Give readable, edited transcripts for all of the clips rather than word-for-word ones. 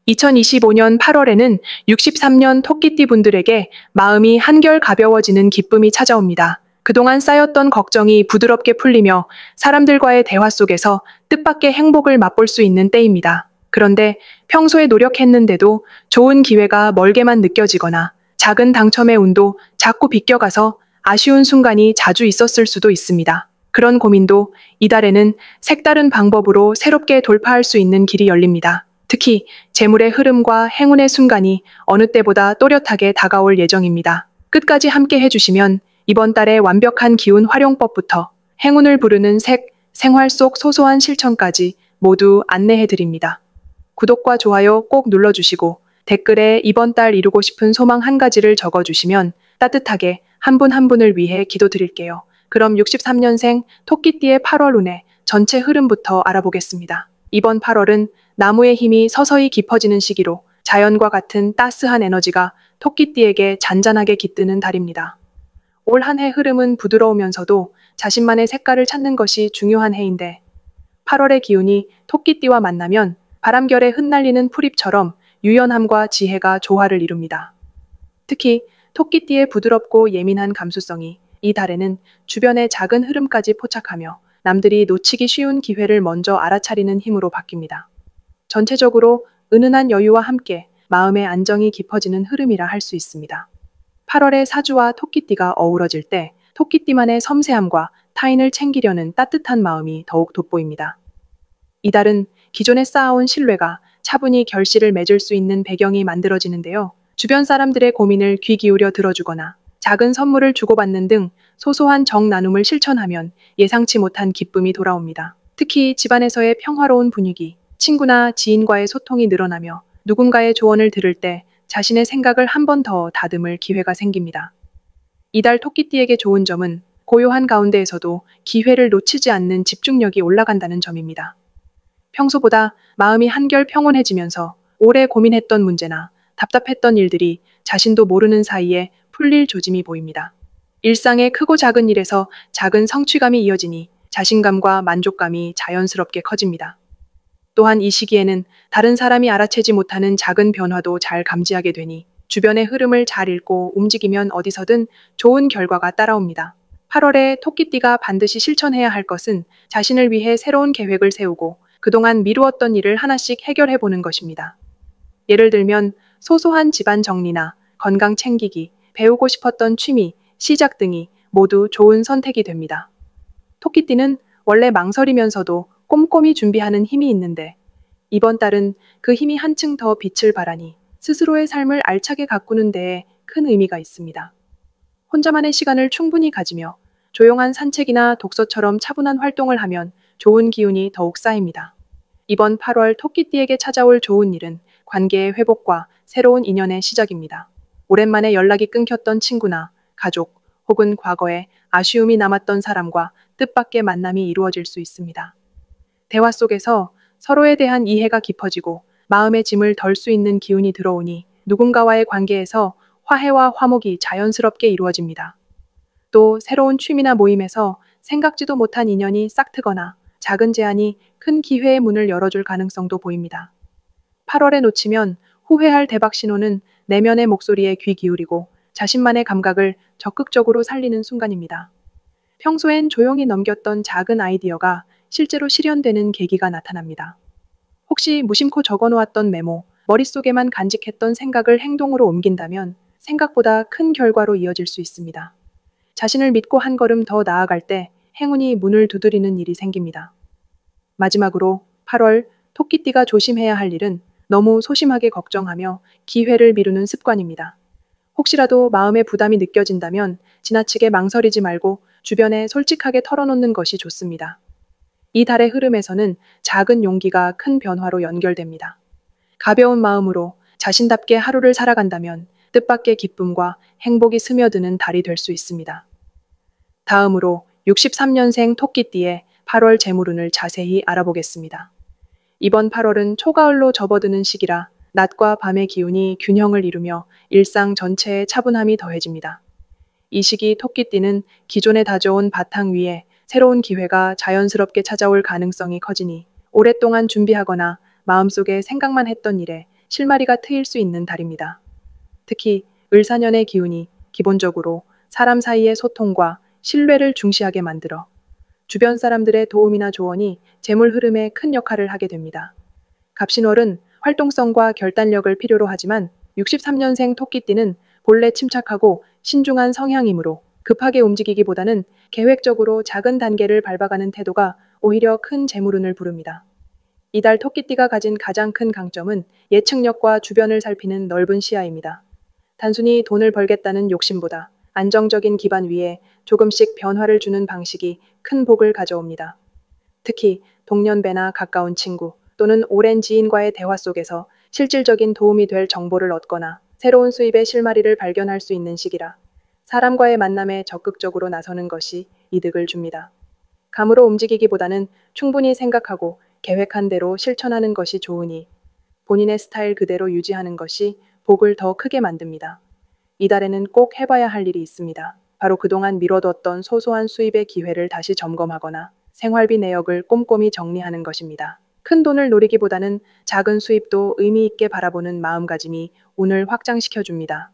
2025년 8월에는 63년 토끼띠 분들에게 마음이 한결 가벼워지는 기쁨이 찾아옵니다. 그동안 쌓였던 걱정이 부드럽게 풀리며 사람들과의 대화 속에서 뜻밖의 행복을 맛볼 수 있는 때입니다. 그런데 평소에 노력했는데도 좋은 기회가 멀게만 느껴지거나 작은 당첨의 운도 자꾸 비껴가서 아쉬운 순간이 자주 있었을 수도 있습니다. 그런 고민도 이달에는 색다른 방법으로 새롭게 돌파할 수 있는 길이 열립니다. 특히 재물의 흐름과 행운의 순간이 어느 때보다 또렷하게 다가올 예정입니다. 끝까지 함께 해주시면 이번 달의 완벽한 기운 활용법부터 행운을 부르는 색, 생활 속 소소한 실천까지 모두 안내해드립니다. 구독과 좋아요 꼭 눌러주시고 댓글에 이번 달 이루고 싶은 소망 한 가지를 적어주시면 따뜻하게 한 분 한 분을 위해 기도드릴게요. 그럼 63년생 토끼띠의 8월 운의 전체 흐름부터 알아보겠습니다. 이번 8월은 나무의 힘이 서서히 깊어지는 시기로 자연과 같은 따스한 에너지가 토끼띠에게 잔잔하게 깃드는 달입니다. 올 한 해 흐름은 부드러우면서도 자신만의 색깔을 찾는 것이 중요한 해인데 8월의 기운이 토끼띠와 만나면 바람결에 흩날리는 풀잎처럼 유연함과 지혜가 조화를 이룹니다. 특히 토끼띠의 부드럽고 예민한 감수성이 이 달에는 주변의 작은 흐름까지 포착하며 남들이 놓치기 쉬운 기회를 먼저 알아차리는 힘으로 바뀝니다. 전체적으로 은은한 여유와 함께 마음의 안정이 깊어지는 흐름이라 할 수 있습니다. 8월에 사주와 토끼띠가 어우러질 때 토끼띠만의 섬세함과 타인을 챙기려는 따뜻한 마음이 더욱 돋보입니다. 이달은 기존에 쌓아온 신뢰가 차분히 결실을 맺을 수 있는 배경이 만들어지는데요. 주변 사람들의 고민을 귀 기울여 들어주거나 작은 선물을 주고받는 등 소소한 정 나눔을 실천하면 예상치 못한 기쁨이 돌아옵니다. 특히 집안에서의 평화로운 분위기, 친구나 지인과의 소통이 늘어나며 누군가의 조언을 들을 때 자신의 생각을 한 번 더 다듬을 기회가 생깁니다. 이달 토끼띠에게 좋은 점은 고요한 가운데에서도 기회를 놓치지 않는 집중력이 올라간다는 점입니다. 평소보다 마음이 한결 평온해지면서 오래 고민했던 문제나 답답했던 일들이 자신도 모르는 사이에 풀릴 조짐이 보입니다. 일상의 크고 작은 일에서 작은 성취감이 이어지니 자신감과 만족감이 자연스럽게 커집니다. 또한 이 시기에는 다른 사람이 알아채지 못하는 작은 변화도 잘 감지하게 되니 주변의 흐름을 잘 읽고 움직이면 어디서든 좋은 결과가 따라옵니다. 8월에 토끼띠가 반드시 실천해야 할 것은 자신을 위해 새로운 계획을 세우고 그동안 미루었던 일을 하나씩 해결해보는 것입니다. 예를 들면 소소한 집안 정리나 건강 챙기기, 배우고 싶었던 취미, 시작 등이 모두 좋은 선택이 됩니다. 토끼띠는 원래 망설이면서도 꼼꼼히 준비하는 힘이 있는데 이번 달은 그 힘이 한층 더 빛을 발하니 스스로의 삶을 알차게 가꾸는 데에 큰 의미가 있습니다. 혼자만의 시간을 충분히 가지며 조용한 산책이나 독서처럼 차분한 활동을 하면 좋은 기운이 더욱 쌓입니다. 이번 8월 토끼띠에게 찾아올 좋은 일은 관계의 회복과 새로운 인연의 시작입니다. 오랜만에 연락이 끊겼던 친구나 가족 혹은 과거에 아쉬움이 남았던 사람과 뜻밖의 만남이 이루어질 수 있습니다. 대화 속에서 서로에 대한 이해가 깊어지고 마음의 짐을 덜 수 있는 기운이 들어오니 누군가와의 관계에서 화해와 화목이 자연스럽게 이루어집니다. 또 새로운 취미나 모임에서 생각지도 못한 인연이 싹트거나 작은 제안이 큰 기회의 문을 열어줄 가능성도 보입니다. 8월에 놓치면 후회할 대박 신호는 내면의 목소리에 귀 기울이고 자신만의 감각을 적극적으로 살리는 순간입니다. 평소엔 조용히 넘겼던 작은 아이디어가 실제로 실현되는 계기가 나타납니다. 혹시 무심코 적어놓았던 메모, 머릿속에만 간직했던 생각을 행동으로 옮긴다면 생각보다 큰 결과로 이어질 수 있습니다. 자신을 믿고 한 걸음 더 나아갈 때 행운이 문을 두드리는 일이 생깁니다. 마지막으로 8월 토끼띠가 조심해야 할 일은 너무 소심하게 걱정하며 기회를 미루는 습관입니다. 혹시라도 마음의 부담이 느껴진다면 지나치게 망설이지 말고 주변에 솔직하게 털어놓는 것이 좋습니다. 이 달의 흐름에서는 작은 용기가 큰 변화로 연결됩니다. 가벼운 마음으로 자신답게 하루를 살아간다면 뜻밖의 기쁨과 행복이 스며드는 달이 될 수 있습니다. 다음으로 63년생 토끼띠의 8월 재물운을 자세히 알아보겠습니다. 이번 8월은 초가을로 접어드는 시기라 낮과 밤의 기운이 균형을 이루며 일상 전체에 차분함이 더해집니다. 이 시기 토끼띠는 기존에 다져온 바탕 위에 새로운 기회가 자연스럽게 찾아올 가능성이 커지니 오랫동안 준비하거나 마음속에 생각만 했던 일에 실마리가 트일 수 있는 달입니다. 특히 을사년의 기운이 기본적으로 사람 사이의 소통과 신뢰를 중시하게 만들어 주변 사람들의 도움이나 조언이 재물 흐름에 큰 역할을 하게 됩니다. 갑신월은 활동성과 결단력을 필요로 하지만 63년생 토끼띠는 본래 침착하고 신중한 성향이므로 급하게 움직이기보다는 계획적으로 작은 단계를 밟아가는 태도가 오히려 큰 재물운을 부릅니다. 이달 토끼띠가 가진 가장 큰 강점은 예측력과 주변을 살피는 넓은 시야입니다. 단순히 돈을 벌겠다는 욕심보다 안정적인 기반 위에 조금씩 변화를 주는 방식이 큰 복을 가져옵니다. 특히 동년배나 가까운 친구 또는 오랜 지인과의 대화 속에서 실질적인 도움이 될 정보를 얻거나 새로운 수입의 실마리를 발견할 수 있는 시기라 사람과의 만남에 적극적으로 나서는 것이 이득을 줍니다. 감으로 움직이기보다는 충분히 생각하고 계획한 대로 실천하는 것이 좋으니 본인의 스타일 그대로 유지하는 것이 복을 더 크게 만듭니다. 이달에는 꼭 해봐야 할 일이 있습니다. 바로 그동안 미뤄뒀던 소소한 수입의 기회를 다시 점검하거나 생활비 내역을 꼼꼼히 정리하는 것입니다. 큰 돈을 노리기보다는 작은 수입도 의미 있게 바라보는 마음가짐이 운을 확장시켜줍니다.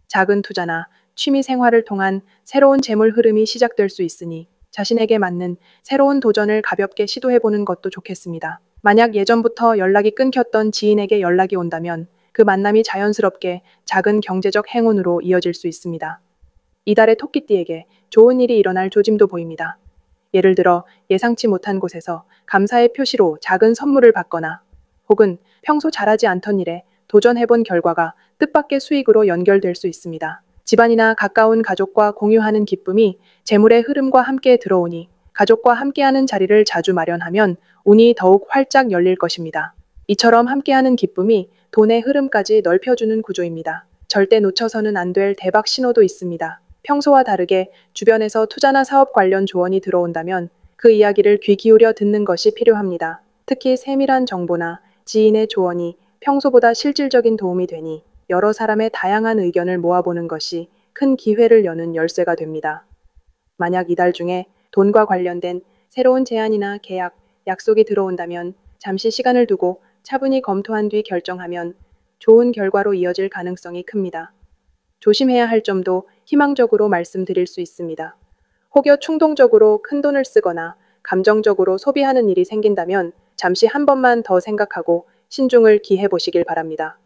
작은 투자나 취미 생활을 통한 새로운 재물 흐름이 시작될 수 있으니 자신에게 맞는 새로운 도전을 가볍게 시도해보는 것도 좋겠습니다. 만약 예전부터 연락이 끊겼던 지인에게 연락이 온다면 그 만남이 자연스럽게 작은 경제적 행운으로 이어질 수 있습니다. 이달의 토끼띠에게 좋은 일이 일어날 조짐도 보입니다. 예를 들어 예상치 못한 곳에서 감사의 표시로 작은 선물을 받거나 혹은 평소 잘하지 않던 일에 도전해본 결과가 뜻밖의 수익으로 연결될 수 있습니다. 집안이나 가까운 가족과 공유하는 기쁨이 재물의 흐름과 함께 들어오니 가족과 함께하는 자리를 자주 마련하면 운이 더욱 활짝 열릴 것입니다. 이처럼 함께하는 기쁨이 돈의 흐름까지 넓혀주는 구조입니다. 절대 놓쳐서는 안 될 대박 신호도 있습니다. 평소와 다르게 주변에서 투자나 사업 관련 조언이 들어온다면 그 이야기를 귀 기울여 듣는 것이 필요합니다. 특히 세밀한 정보나 지인의 조언이 평소보다 실질적인 도움이 되니 여러 사람의 다양한 의견을 모아보는 것이 큰 기회를 여는 열쇠가 됩니다. 만약 이달 중에 돈과 관련된 새로운 제안이나 계약, 약속이 들어온다면 잠시 시간을 두고 차분히 검토한 뒤 결정하면 좋은 결과로 이어질 가능성이 큽니다. 조심해야 할 점도 희망적으로 말씀드릴 수 있습니다. 혹여 충동적으로 큰 돈을 쓰거나 감정적으로 소비하는 일이 생긴다면 잠시 한 번만 더 생각하고 신중을 기해 보시길 바랍니다.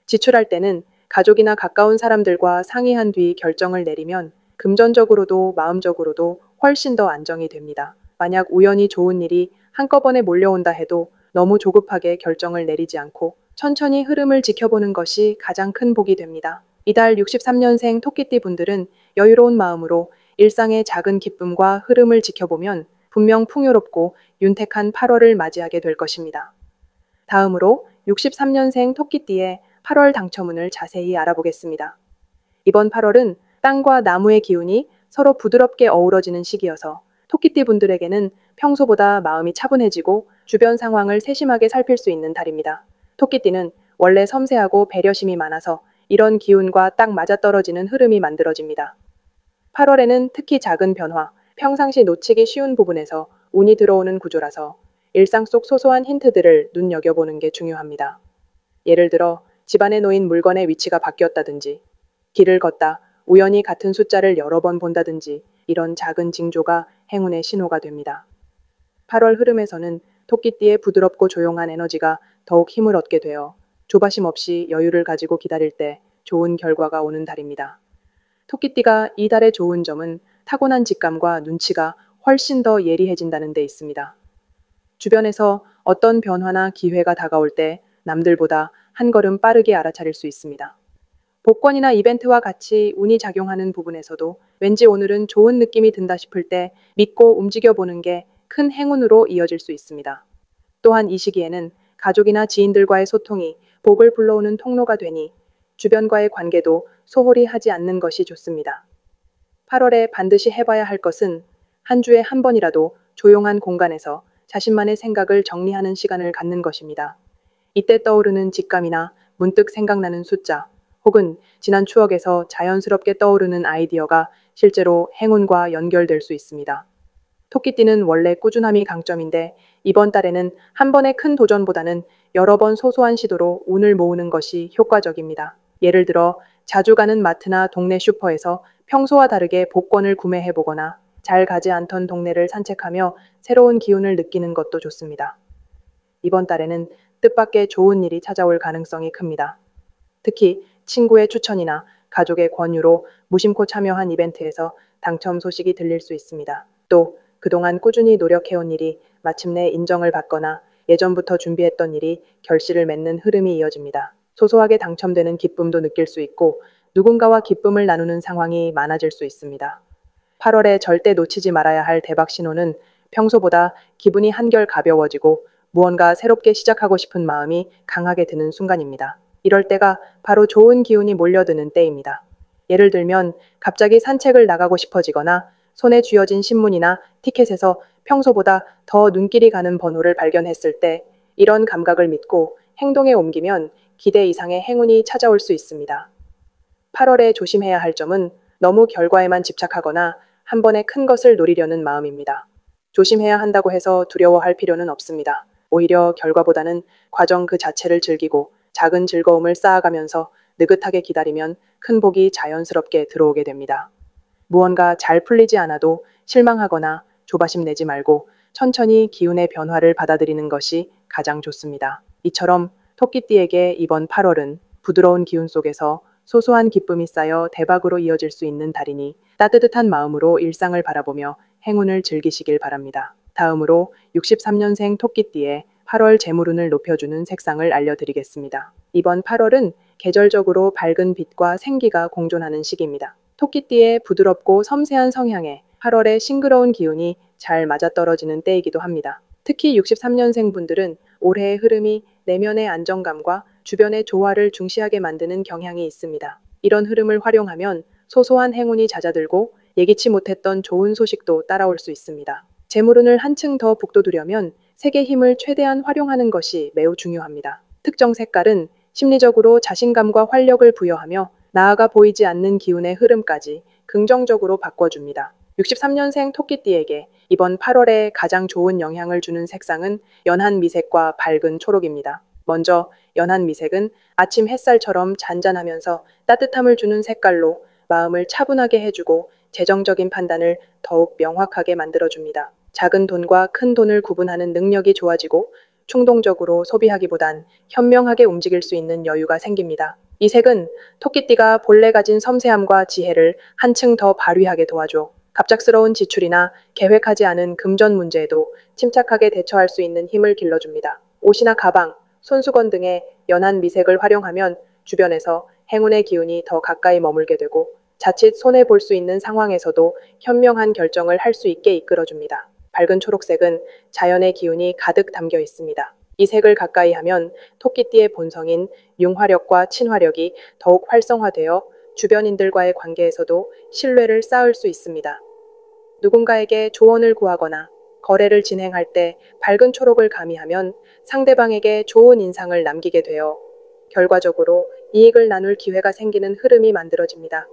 지출할 때는 가족이나 가까운 사람들과 상의한 뒤 결정을 내리면 금전적으로도 마음적으로도 훨씬 더 안정이 됩니다. 만약 우연히 좋은 일이 한꺼번에 몰려온다 해도 너무 조급하게 결정을 내리지 않고 천천히 흐름을 지켜보는 것이 가장 큰 복이 됩니다. 이달 63년생 토끼띠 분들은 여유로운 마음으로 일상의 작은 기쁨과 흐름을 지켜보면 분명 풍요롭고 윤택한 8월을 맞이하게 될 것입니다. 다음으로 63년생 토끼띠의 8월 당첨운을 자세히 알아보겠습니다. 이번 8월은 땅과 나무의 기운이 서로 부드럽게 어우러지는 시기여서 토끼띠 분들에게는 평소보다 마음이 차분해지고 주변 상황을 세심하게 살필 수 있는 달입니다. 토끼띠는 원래 섬세하고 배려심이 많아서 이런 기운과 딱 맞아떨어지는 흐름이 만들어집니다. 8월에는 특히 작은 변화, 평상시 놓치기 쉬운 부분에서 운이 들어오는 구조라서 일상 속 소소한 힌트들을 눈여겨보는 게 중요합니다. 예를 들어 집안에 놓인 물건의 위치가 바뀌었다든지 길을 걷다 우연히 같은 숫자를 여러 번 본다든지 이런 작은 징조가 행운의 신호가 됩니다. 8월 흐름에서는 토끼띠의 부드럽고 조용한 에너지가 더욱 힘을 얻게 되어 조바심 없이 여유를 가지고 기다릴 때 좋은 결과가 오는 달입니다. 토끼띠가 이 달의 좋은 점은 타고난 직감과 눈치가 훨씬 더 예리해진다는 데 있습니다. 주변에서 어떤 변화나 기회가 다가올 때 남들보다 한 걸음 빠르게 알아차릴 수 있습니다. 복권이나 이벤트와 같이 운이 작용하는 부분에서도 왠지 오늘은 좋은 느낌이 든다 싶을 때 믿고 움직여보는 게 큰 행운으로 이어질 수 있습니다. 또한 이 시기에는 가족이나 지인들과의 소통이 복을 불러오는 통로가 되니 주변과의 관계도 소홀히 하지 않는 것이 좋습니다. 8월에 반드시 해봐야 할 것은 한 주에 한 번이라도 조용한 공간에서 자신만의 생각을 정리하는 시간을 갖는 것입니다. 이때 떠오르는 직감이나 문득 생각나는 숫자, 혹은 지난 추억에서 자연스럽게 떠오르는 아이디어가 실제로 행운과 연결될 수 있습니다. 토끼띠는 원래 꾸준함이 강점인데 이번 달에는 한 번의 큰 도전보다는 여러 번 소소한 시도로 운을 모으는 것이 효과적입니다. 예를 들어 자주 가는 마트나 동네 슈퍼에서 평소와 다르게 복권을 구매해보거나 잘 가지 않던 동네를 산책하며 새로운 기운을 느끼는 것도 좋습니다. 이번 달에는 뜻밖의 좋은 일이 찾아올 가능성이 큽니다. 특히 친구의 추천이나 가족의 권유로 무심코 참여한 이벤트에서 당첨 소식이 들릴 수 있습니다. 또 그동안 꾸준히 노력해온 일이 마침내 인정을 받거나 예전부터 준비했던 일이 결실을 맺는 흐름이 이어집니다. 소소하게 당첨되는 기쁨도 느낄 수 있고 누군가와 기쁨을 나누는 상황이 많아질 수 있습니다. 8월에 절대 놓치지 말아야 할 대박 신호는 평소보다 기분이 한결 가벼워지고 무언가 새롭게 시작하고 싶은 마음이 강하게 드는 순간입니다. 이럴 때가 바로 좋은 기운이 몰려드는 때입니다. 예를 들면 갑자기 산책을 나가고 싶어지거나 손에 쥐어진 신문이나 티켓에서 평소보다 더 눈길이 가는 번호를 발견했을 때 이런 감각을 믿고 행동에 옮기면 기대 이상의 행운이 찾아올 수 있습니다. 8월에 조심해야 할 점은 너무 결과에만 집착하거나 한 번에 큰 것을 노리려는 마음입니다. 조심해야 한다고 해서 두려워할 필요는 없습니다. 오히려 결과보다는 과정 그 자체를 즐기고 작은 즐거움을 쌓아가면서 느긋하게 기다리면 큰 복이 자연스럽게 들어오게 됩니다. 무언가 잘 풀리지 않아도 실망하거나 조바심 내지 말고 천천히 기운의 변화를 받아들이는 것이 가장 좋습니다. 이처럼 토끼띠에게 이번 8월은 부드러운 기운 속에서 소소한 기쁨이 쌓여 대박으로 이어질 수 있는 달이니 따뜻한 마음으로 일상을 바라보며 행운을 즐기시길 바랍니다. 다음으로 63년생 토끼띠의 8월 재물운을 높여주는 색상을 알려드리겠습니다. 이번 8월은 계절적으로 밝은 빛과 생기가 공존하는 시기입니다. 토끼띠의 부드럽고 섬세한 성향에 8월의 싱그러운 기운이 잘 맞아떨어지는 때이기도 합니다. 특히 63년생 분들은 올해의 흐름이 내면의 안정감과 주변의 조화를 중시하게 만드는 경향이 있습니다. 이런 흐름을 활용하면 소소한 행운이 잦아들고 예기치 못했던 좋은 소식도 따라올 수 있습니다. 재물운을 한층 더 북돋우려면 색의 힘을 최대한 활용하는 것이 매우 중요합니다. 특정 색깔은 심리적으로 자신감과 활력을 부여하며 나아가 보이지 않는 기운의 흐름까지 긍정적으로 바꿔줍니다. 63년생 토끼띠에게 이번 8월에 가장 좋은 영향을 주는 색상은 연한 미색과 밝은 초록입니다. 먼저 연한 미색은 아침 햇살처럼 잔잔하면서 따뜻함을 주는 색깔로 마음을 차분하게 해주고 재정적인 판단을 더욱 명확하게 만들어줍니다. 작은 돈과 큰 돈을 구분하는 능력이 좋아지고 충동적으로 소비하기보단 현명하게 움직일 수 있는 여유가 생깁니다. 이 색은 토끼띠가 본래 가진 섬세함과 지혜를 한층 더 발휘하게 도와줘 갑작스러운 지출이나 계획하지 않은 금전 문제에도 침착하게 대처할 수 있는 힘을 길러줍니다. 옷이나 가방, 손수건 등의 연한 미색을 활용하면 주변에서 행운의 기운이 더 가까이 머물게 되고 자칫 손해볼 수 있는 상황에서도 현명한 결정을 할 수 있게 이끌어줍니다. 밝은 초록색은 자연의 기운이 가득 담겨 있습니다. 이 색을 가까이 하면 토끼띠의 본성인 융화력과 친화력이 더욱 활성화되어 주변인들과의 관계에서도 신뢰를 쌓을 수 있습니다. 누군가에게 조언을 구하거나 거래를 진행할 때 밝은 초록을 가미하면 상대방에게 좋은 인상을 남기게 되어 결과적으로 이익을 나눌 기회가 생기는 흐름이 만들어집니다.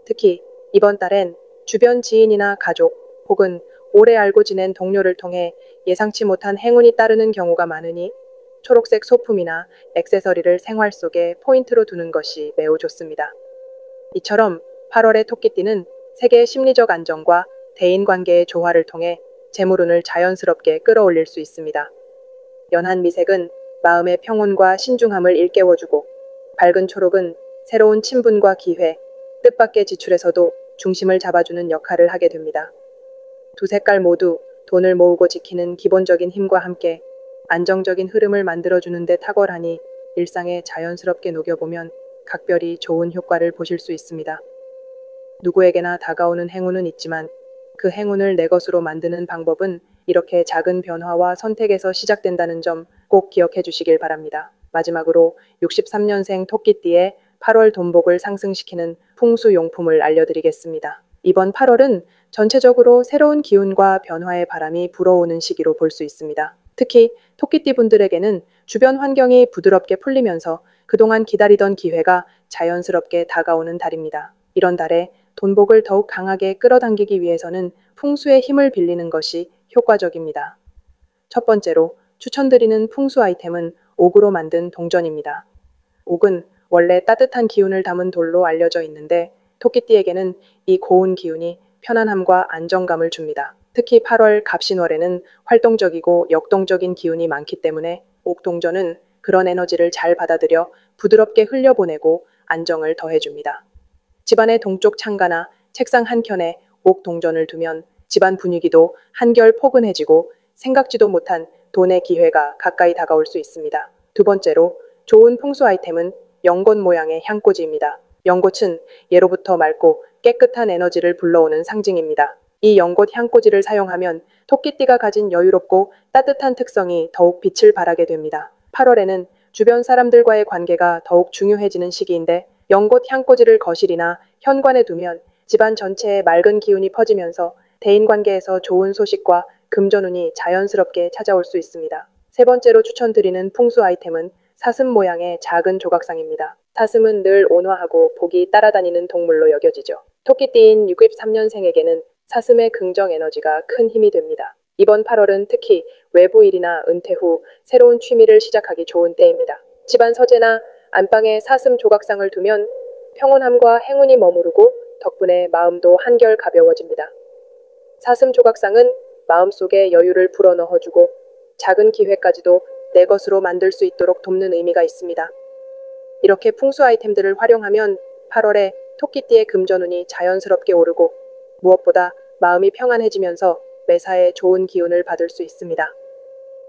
특히 이번 달엔 주변 지인이나 가족 혹은 오래 알고 지낸 동료를 통해 예상치 못한 행운이 따르는 경우가 많으니 초록색 소품이나 액세서리를 생활 속에 포인트로 두는 것이 매우 좋습니다. 이처럼 8월의 토끼띠는 세계의 심리적 안정과 대인관계의 조화를 통해 재물운을 자연스럽게 끌어올릴 수 있습니다. 연한 미색은 마음의 평온과 신중함을 일깨워주고 밝은 초록은 새로운 친분과 기회, 뜻밖의 지출에서도 중심을 잡아주는 역할을 하게 됩니다. 두 색깔 모두 돈을 모으고 지키는 기본적인 힘과 함께 안정적인 흐름을 만들어주는 데 탁월하니 일상에 자연스럽게 녹여보면 각별히 좋은 효과를 보실 수 있습니다. 누구에게나 다가오는 행운은 있지만 그 행운을 내 것으로 만드는 방법은 이렇게 작은 변화와 선택에서 시작된다는 점 꼭 기억해 주시길 바랍니다. 마지막으로 63년생 토끼띠의 8월 돈복을 상승시키는 풍수용품을 알려드리겠습니다. 이번 8월은 전체적으로 새로운 기운과 변화의 바람이 불어오는 시기로 볼 수 있습니다. 특히 토끼띠 분들에게는 주변 환경이 부드럽게 풀리면서 그동안 기다리던 기회가 자연스럽게 다가오는 달입니다. 이런 달에 돈복을 더욱 강하게 끌어당기기 위해서는 풍수의 힘을 빌리는 것이 효과적입니다. 첫 번째로 추천드리는 풍수 아이템은 옥으로 만든 동전입니다. 옥은 원래 따뜻한 기운을 담은 돌로 알려져 있는데 토끼띠에게는 이 고운 기운이 편안함과 안정감을 줍니다. 특히 8월 갑신월에는 활동적이고 역동적인 기운이 많기 때문에 옥동전은 그런 에너지를 잘 받아들여 부드럽게 흘려보내고 안정을 더해줍니다. 집안의 동쪽 창가나 책상 한켠에 옥동전을 두면 집안 분위기도 한결 포근해지고 생각지도 못한 돈의 기회가 가까이 다가올 수 있습니다. 두 번째로 좋은 풍수 아이템은 연꽃 모양의 향꽂이입니다. 연꽃은 예로부터 맑고 깨끗한 에너지를 불러오는 상징입니다. 이 연꽃 향꽂이를 사용하면 토끼띠가 가진 여유롭고 따뜻한 특성이 더욱 빛을 발하게 됩니다. 8월에는 주변 사람들과의 관계가 더욱 중요해지는 시기인데 연꽃 향꽂이를 거실이나 현관에 두면 집안 전체에 맑은 기운이 퍼지면서 대인관계에서 좋은 소식과 금전운이 자연스럽게 찾아올 수 있습니다. 세 번째로 추천드리는 풍수 아이템은 사슴 모양의 작은 조각상입니다. 사슴은 늘 온화하고 복이 따라다니는 동물로 여겨지죠. 토끼띠인 63년생에게는 사슴의 긍정 에너지가 큰 힘이 됩니다. 이번 8월은 특히 외부 일이나 은퇴 후 새로운 취미를 시작하기 좋은 때입니다. 집안 서재나 안방에 사슴 조각상을 두면 평온함과 행운이 머무르고 덕분에 마음도 한결 가벼워집니다. 사슴 조각상은 마음속에 여유를 불어넣어주고 작은 기회까지도 내 것으로 만들 수 있도록 돕는 의미가 있습니다. 이렇게 풍수 아이템들을 활용하면 8월에 토끼띠의 금전운이 자연스럽게 오르고 무엇보다 마음이 평안해지면서 매사에 좋은 기운을 받을 수 있습니다.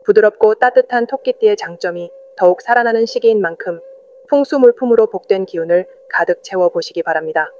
부드럽고 따뜻한 토끼띠의 장점이 더욱 살아나는 시기인 만큼 풍수 물품으로 복된 기운을 가득 채워보시기 바랍니다.